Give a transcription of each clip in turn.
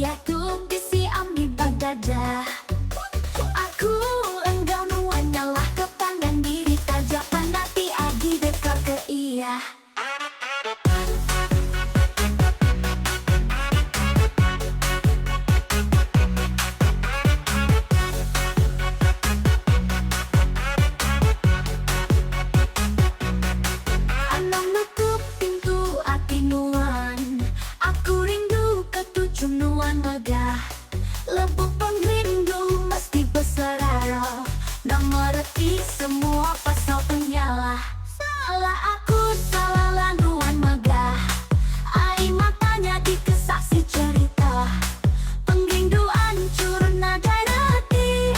Ia tu bisi ambil bagdada. Aku enggak nuanyalah kepangan diri tajak pandati agi dekar ke ia. Alam nutup pintu hati nuan. Aku rindu ketujuh nuan megah. Lebuk pengrindu mesti berserara. Nak mengerti semua pasal penyalah. Salah aku, salah lanuan megah. Air matanya dikesaksi cerita. Pengrindu hancur nadai reti.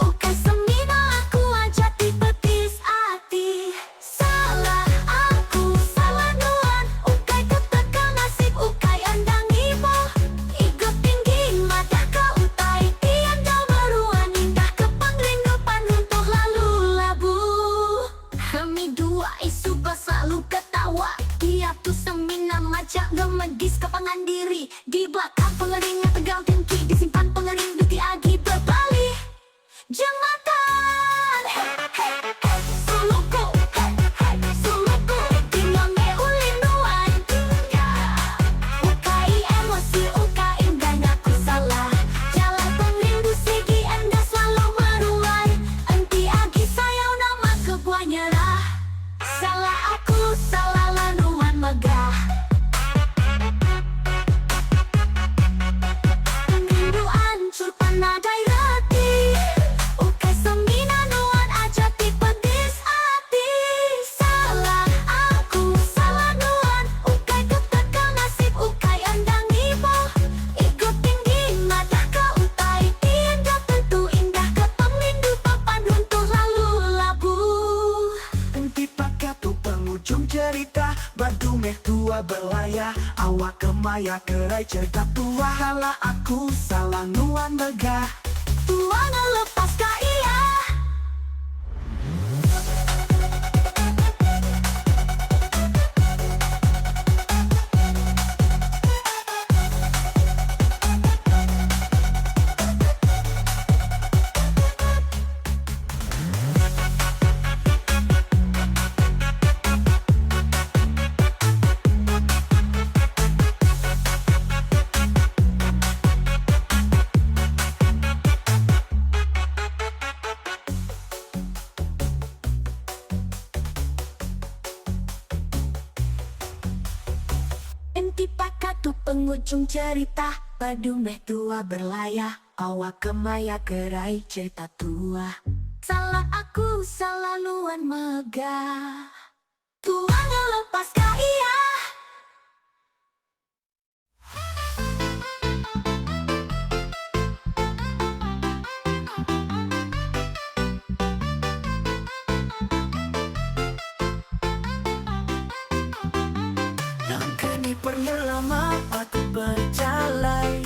Ukai semina aku ajati petis hati. Salah aku, salah nuan. Ukai ketekan nasib, ukai endang ibo. Ego tinggi mata kau utai. Tiada meruan indah ke pengrindu panuntuh lalu labu. Kami dua isu selalu ketawa. Tiap tu semina majak gemedis kepangan diri. Di belakang pengeringnya tegal tinggi. Disimpan pengerindu tiagi berbalik. Jembatan Suluku Suluku Tinggalnya ulin nuan. Ukai emosi, ukai indahnya ku salah. Jalan pengrindu segi enda selalu meruai. Enti agi sayang nama kebuah nyerah. Salah aku, salah lanuan megah. Pengrindu hancur panadai reti. Ukai semina nuan ajati pedis hati. Salah aku, salah nuan. Ukai ketekan nasib, ukai endang ibo. Ego tinggi mata kau utai. Tiada tentu indah ke pengrindu papan runtuh lalu labu. Enti pakai tu penghujung cerita. Badu meh tua berlayar. Awak kemaya kerai cerita tua. Salah aku, salah nuan megah. Tuan lepas ka ia. Enti pakai tu penghujung cerita. Badu meh tua berlayar. Awak kemaya kerai cerita tua. Salah aku, salah luan megah. Tuan lepas ka ia. Kini pernah lama aku berjalan.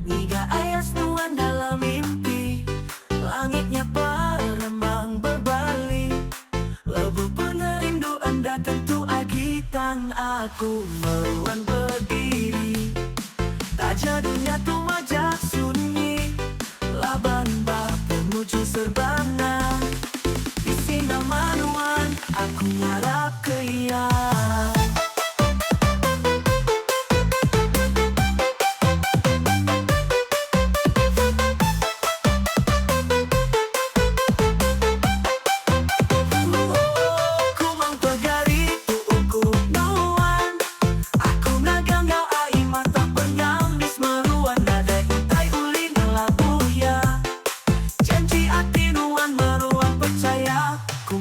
Niga ayas nuan dalam mimpi. Langitnya berembang berbalik. Lebu pengerindu anda tentu agitan. Aku meruan berdiri. Taja dunia tu majak sunyi. Laban bak menuju serbangan. Di sini manuan aku ngarap ke ia.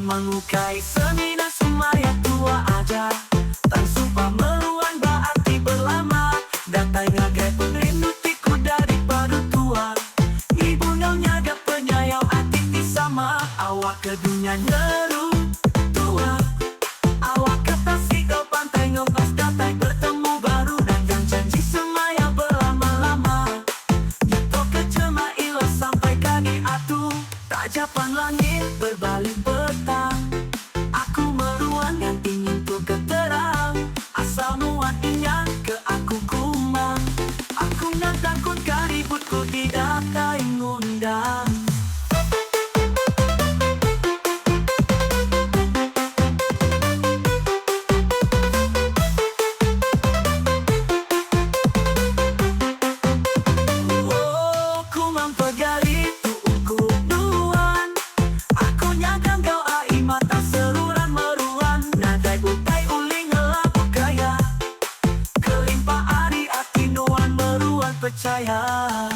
Mengukai semina semaya tua aja. percaya.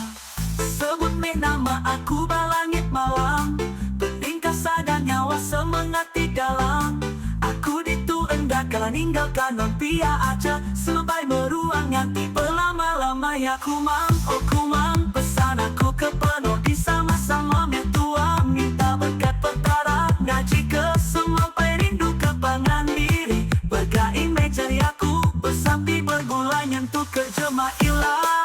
Sebut nama aku balangit malam, bening kasada nyawa semangat di dalam. Aku ditu enggak kalah ninggalkan non pia aja, selebai meruang nganti berlama-lama ya kumang. Oh kumang, pesan aku ke penuh di sama-sama metua, minta berkat petara ngaji ke semua rindu kebangan diri. Bergain meja aku bersampi bergulai nyentuh ke jemaah ilah.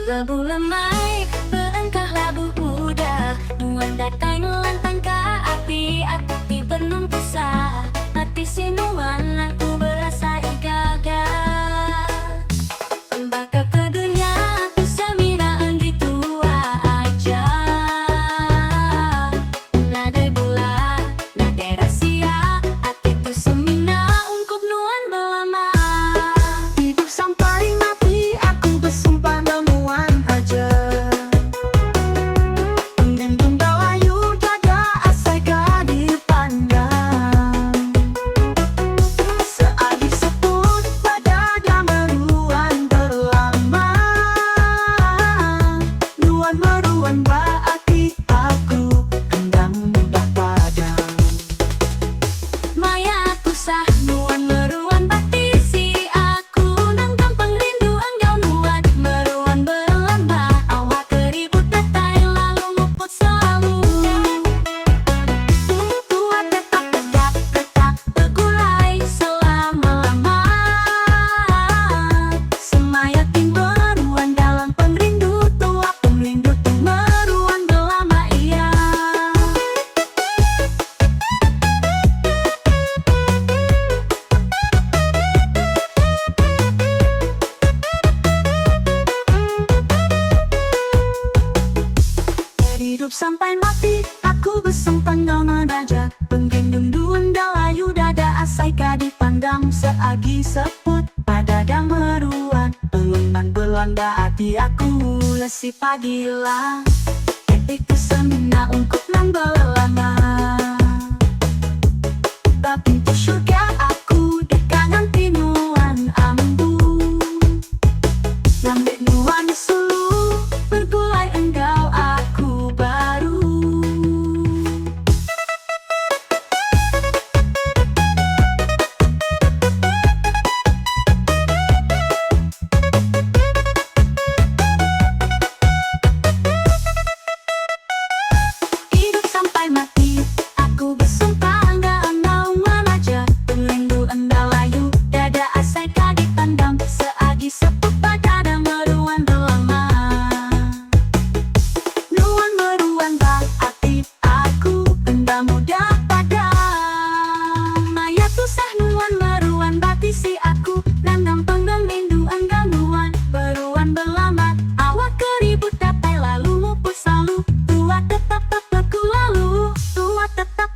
Labu lemai, berengkah labu muda, nuan datang lantang ke api, api penuh pusat, mati sinuan aku berasa gagah. Embaka ke dunia, aku saminaan di tua aja. Nadai bola, nadai rahasia, hati tu semina ungkup nuan belama. Hidup sampai mati aku bersumpah nemuan aja. Pengendung balayu dada asai gadi pandang. Sealih seput pada gameruan berlama. Nuan meruan baati aku endang mudah padang. Maya kusah nuan meruan bati si aku, nang gampang rindu engkau nuan meruan berlamba. Awak keribut datai lalu nguput selalu. Tua tetap tegak tetap bergulai selama-lama. Semayakin meruan dalam pengrindu tua, pengrindu tu meruan berlama iya. Hidup sampai mati, aku bersempang dengan raja. Penggendung duan dalayu dada asai kadi pandang. Seagi seput pada gameruan, pengemban Belanda hati aku lesi pagilah. Itu semina ungkup nang belama. Tapi tu syurga aku di kanan tinuan ambu. Ngambil nuan sulu, bergulai engkau aku baru. Hidup sampai mati, aku bersumpah enggak nauman aja. Pengrindu endalayu, dada asai kadi pandang. Seagi seput pada meruan berlama. Nuan meruan baati aku endang mudah padang. Maya tusah nuan meruan bati si aku, nang gampang rindu engkau nuan beruan berlama. Awak keribut datai lalu ngupus selalu. Tua tetap aku lalu, tua tetap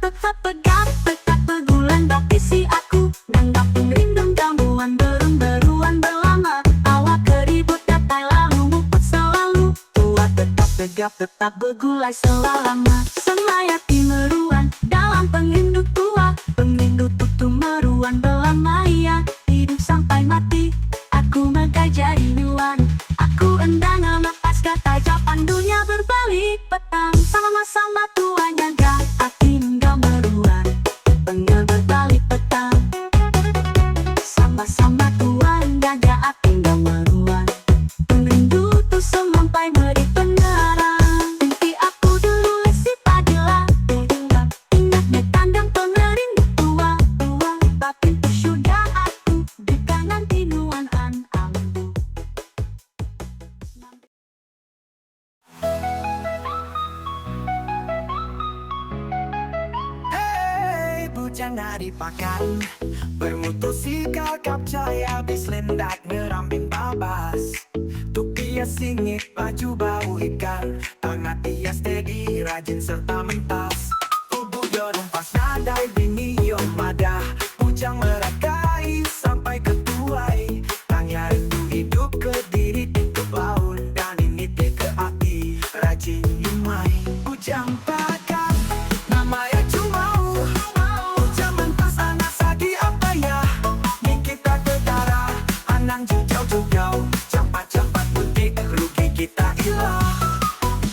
pegap tetap bergulan bati si aku, nang gampang rindu gangguan beruan berlama. Awak keribut datai lalu ngupus selalu. Tua tetap tegap tetap bergulai selama. Semayati meruan dalam pengrindu tua, pengrindu tutu meruan berlama iya. Hidup sampai mati, aku megajai nuan. Aku endang lepas kata japan dunia berbalik petang. Sama-sama tuanya gak hati enggak meruan, pengen berbalik petang. Sama-sama tuan gak hati enggak meruan, pengrindu tu sampai meri pengarang. Mimpi aku dulu lesi padilla, jangan dipakan. Bermutu sikal kapcaya habis lendak ngerambing babas. Tukia singit baju bau ikan, tangan ia steady rajin serta mentas. Tubuh dorong pas nadai bini yo madah, bujang merakai sampai ke tuai. Tanya rindu hidup ke diri tutup laut, dan ini ke hati rajin lumai. Bujang pakan namanya cumau, bujang mentas anak sagi apa ya. Ni kita ke darah anang jujau-jujau, cepat-cepat putih rugi kita ilah.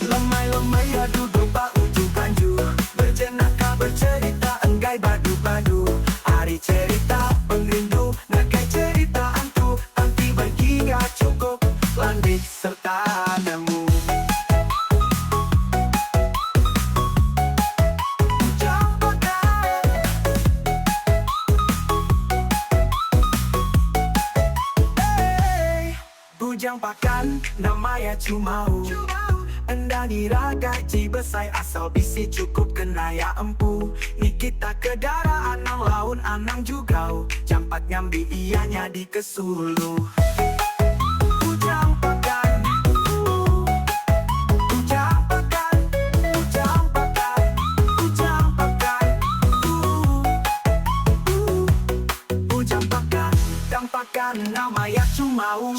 Lemai-lemai ya duduk bak ujung kanju, berjenaka bercerita enggai badu-badu. Hari cerita pengrindu negai cerita antu, anti bagi gak cukup landik serta nemu. Bujang pakan, hey. Bujang pakan namanya cumau, endang iragai ji besai asal bisi cukup kenaya empu. Ni kita ke darah anang laun anang jugau, campat nyambi ianya di kesulu. Bujang pakan, bujang pakan, bujang pakan, bujang pakan, bujang pakan, dang pakan namanya cumau.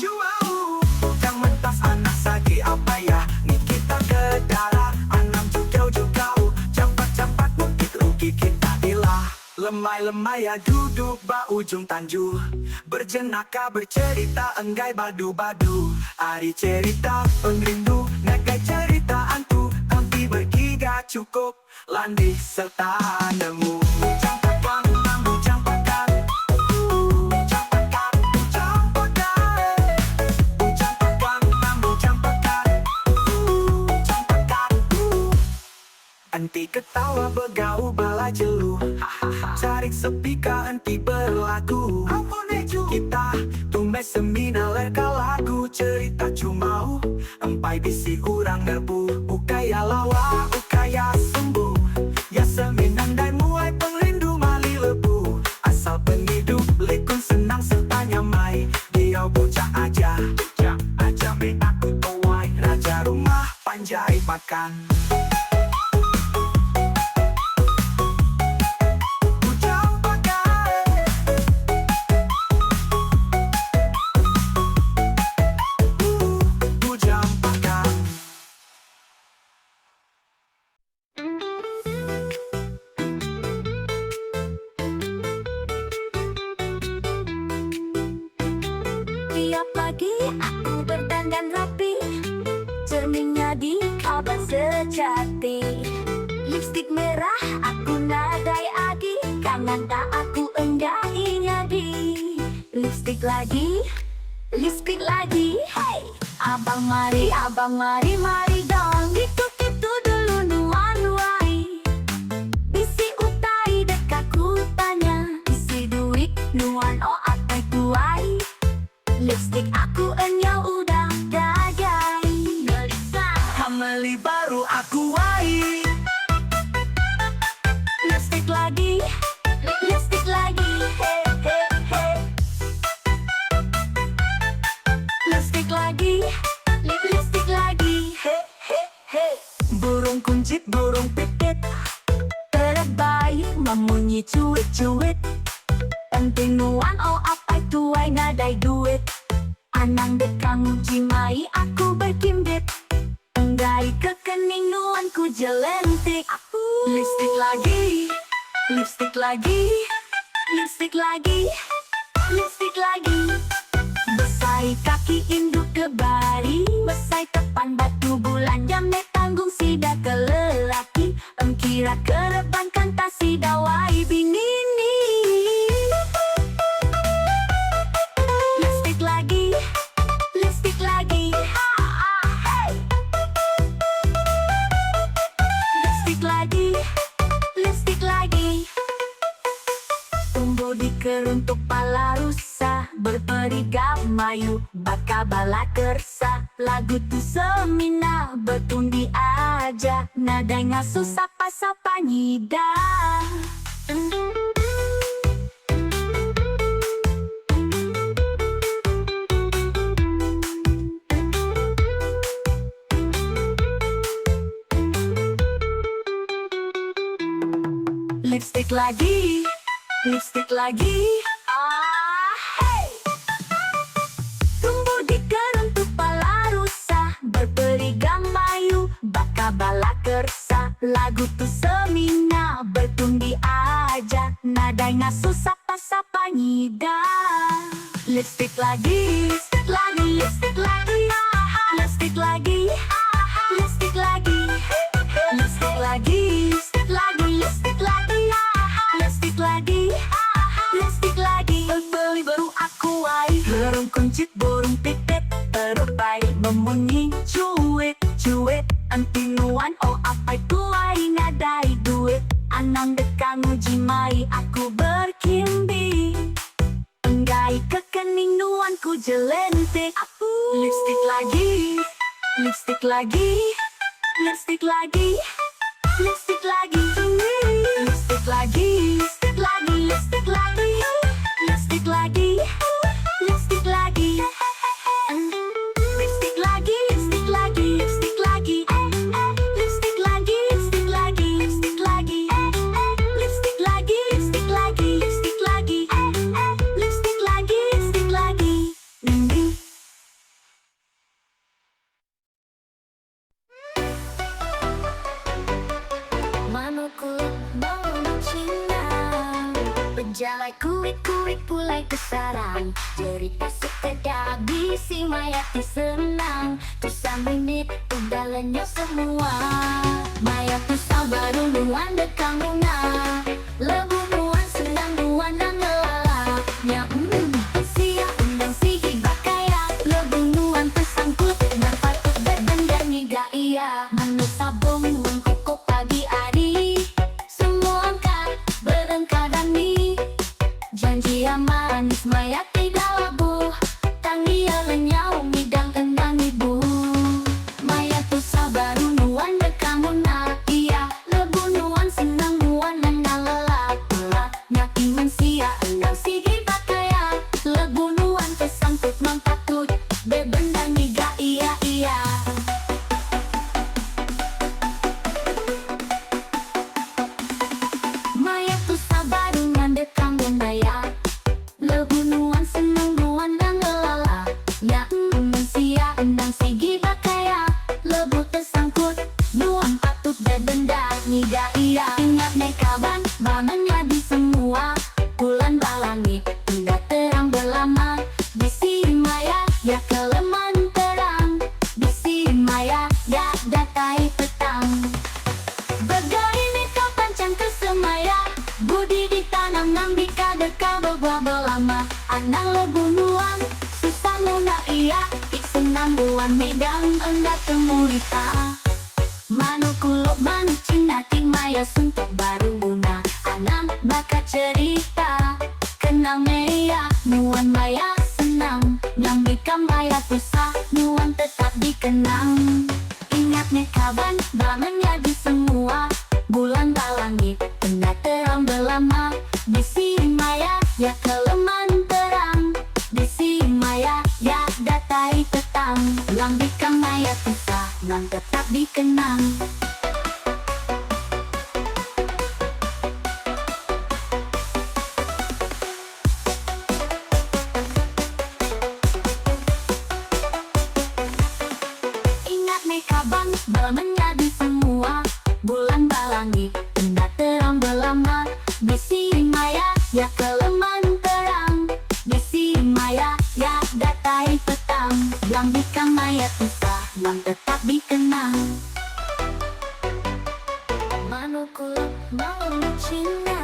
Bujang mentas anak sagi apa ya. Ni kita ke darah anam jugau-jugau, cepat-cepat bukit rugi kita ilah. Lemai-lemai ya duduk ba ujung tanju, berjenaka bercerita enggai badu-badu. Hari cerita pengrindu negai cerita antu, tapi bergiga cukup landih serta nemu. Bujang pakan, bujang pakan, bujang pakan, bujang pakan, bujang pakan, bujang pakan, bujang pakan. Anti ketawa begau bala jelu, carik sepika anti berlagu. Kita tumbe semina lerka lagu, cerita cumau empai bisi urang nerbu. Ukaya lawa, ukaya sembuh, ya seminan dan muai pengrindu mali lebu. Asal penghidup lekun senang serta nyamai, dia bocah aja me aku tuai. Raja rumah panjai makan. Bujang pakan, bujang pakan. Tiap pagi aku berdandan rapi, cerminnya di kaban sejati. Lipstik merah aku nadai agi, kangen tak aku endai nyadi. Lipstik lagi, hey. Abang mari, mari dong, itu dulu nuan-nuai. Bisi utai dek aku tanya, bisi duit nuan oh atai tuai. Lipstik aku enyau udah dagai, gelisah Hameli baru aku wai. lipstik lagi, hey, hey, hey. Lipstik lagi, hey, hey, hey. Burung kuncit, burung pipit, Terbaik memunyi cuit-cuit, penting nuan oh apa tuai nadai duit. Anang dekang jimai aku berkimbit, enggai kekening nuan ku jelentik. Lipstik lagi, besai kaki induk ke bari, besai tepan batu bulan jam nek tanggung sida ke lelaki. Engkira kereban kanta sida wai binini. Lipstik lagi, ha, hey. Lipstik lagi. Tumbuh di keruntuk pala rusa, berperigam mayu baka bala kersa. Lagu tu semina betundi aja, nadai ngasu sapa-sapa nyida. Lipstick lagi, lipstick lagi. Hey! Tumbuh di keruntuk pala rusa, berperi gamayu, baka bala kersa. Lagu tu semina, bertundi aja, nadai ngasu sapa-sapa nyida. Lipstick lagi, lipstick lagi, lipstick lagi. Lipstick lagi, lipstick lagi. Lipstick lagi, lipstick lagi, lipstick lagi. Lipstick lagi, lipstick lagi. Beli baru aku ai, burung kuncit, burung pipit, terupai memunyi, cuit, cuit. Antinuan oh apa itu ai ngadai duit. Anang dekang uji mai aku berkimbi. Enggai kekening nuanku jelentik. Lipstick lagi, lipstick lagi. Lipstick lagi, lipstick lagi. Lipstick lagi, lipstick lagi, lipstick lagi. Lipstick lagi, lipstick lagi. Lipstick lagi, lipstick lagi, lipstick lagi. Lipstick lagi, lipstick lagi, lipstick lagi. Lipstick lagi, lipstick lagi, lipstick lagi. Lipstick lagi, lipstick lagi. Manuku bangun Cina, pejalai kuik-kuik pulai kesarang. Cerita sekedar bisi mayati senang. Tu menit udah lenyap semua. Maya tu baru nuan dekang bunga. Lebu nuan senang nuan dan ngelala. Siap undang sigi bakaya. Lebu nuan tersangkut dan patut berdengar niga iya. Manusia bong mengkokok pagi hari. Semua angkat berengkadani. Janji yang manis maya tidak labuh. Tangia lenyau midang endang ibu. Maya tu baru nuan dekang bunga. Iya lebu nuan senang nuan dan nalala. Pelak nyaki mensia endang sigi bakaya. Lebu nuan tersangkut mempatut bebendang niga iya iya. Maya tu baru ngandekang bundaya. Lebu nuan senang nuan dan ngelala. Ya mensia endang sigi bakaya. Lebu tersangkut nuan patut bebenda niga iya. Ingat nekaban bangannya di semua. Bulan balangit tidak terang berlama. Bisi maya ya keleman terang. Bisi maya ya datai petang. Bergai neka pancang kesemaya. Budi ditanam nambika deka berbuah belama. Anang lebu nuan susah nuna iya. Ik senang buan medang enggak temurita. Manu kulok manu cina ting maya suntuk baru bunga. Anang bakat cerita kenang meya nuan maya senang. Nambika maya susah nuan tetap dikenang. Ingat nekaban bangannya di semua. Bulan balangit tengah terang belama. Bisi maya ya keleman terang. Bisi maya ya datai petang. Lambikang maya susah nan tetap dikenang. Ingat nekaban balamennya di semua. Bulan balangit tengah terang belama. Bisi maya ya keleman terang. Bisi maya ya datai petang. Lambikang maya susah nan tetap dikenang. Manuku mau Cina,